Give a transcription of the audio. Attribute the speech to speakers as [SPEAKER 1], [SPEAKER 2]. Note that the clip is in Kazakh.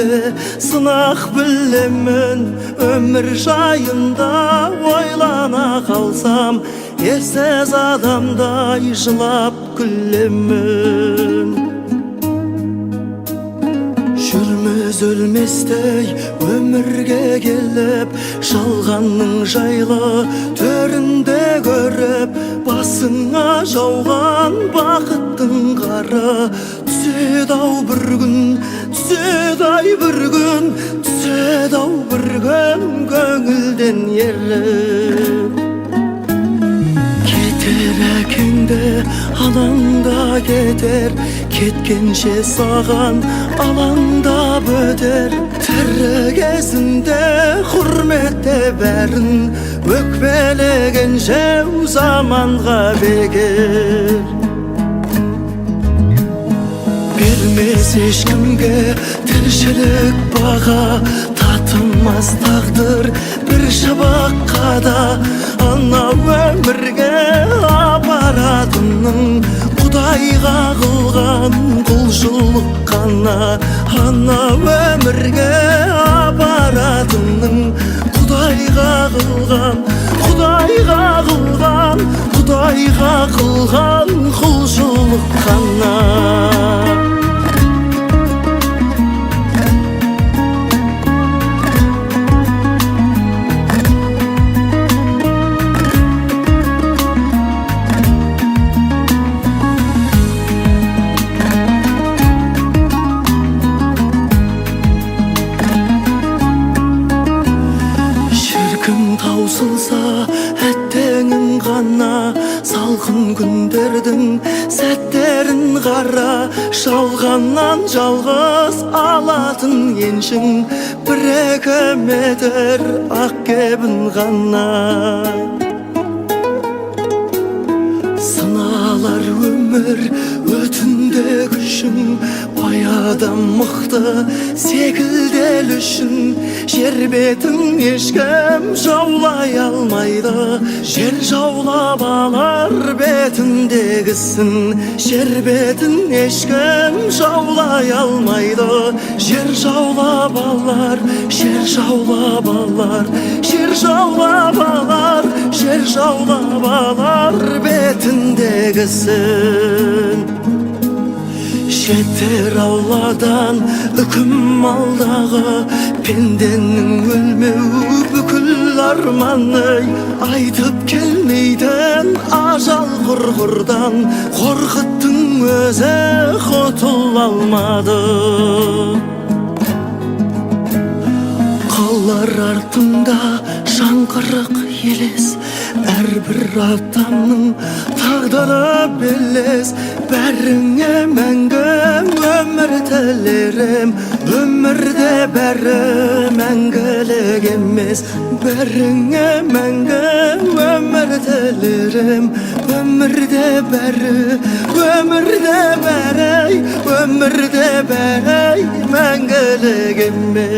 [SPEAKER 1] күнде сынақ білемін, өмір жайында ойлана қалсам, ерсіз адамдай жылап күлемін. Жүрміз өлместей өмірге келіп, жалғанның жайлы төрінде көріп, басыңа жауған бақыттың қары түседі-ау бір күн, түседі-ай бір күн, түседі-ау бір күн көңілден еріп. Кетер әкеңді алаңда кетер, кеткенше саған алаңдап өтер. Тірі кезінде құрметте бәрін, өкпелеген жау заманға бекер. Бермес ешкімге тіршілік баға, татымас тағдыр бір шабаққа да. Ана өмірге апаратының Құдайға қылған құлшылық қана. Ана өмірге апаратының Құдайға қылған, Құдайға қылған, Құдайға қылған құлшылық қана. Таусылса әттеңің ғана, салқын күндердің сәттерін қара. Жалғаннан жалғыз алатын еншің бір-екі метр ақ кебін ғана. Сыналар өмір өтінде күшің, бай адам мықты секілдел үшін. Жер бетін ешкім жаулай алмайды, жер жаулап алар бетіндегісін. Жер бетін ешкім жаулай алмайды, жер жаулап алар, жер жаулап алар, жер жаулап алар, жер жаулап алар бетіндегісін. Жетер Алладан үкім алдағы, пенденің өлмеу бүкіл арманы. Айтып келмейтін ажал құрғырдан, қорқыттың өзі құтыла алмады. Қалар артында жаңғырық елес, әрбір адамның тағдыры белес. Бәріңе мәңгі өмір тілерім, өмірде бәрі мәңгілік емес. Бәріңе мәңгі өмір тілерім, өмірде бәрі, өмірде бәрі, өмірде бәрі мәңгілік емес.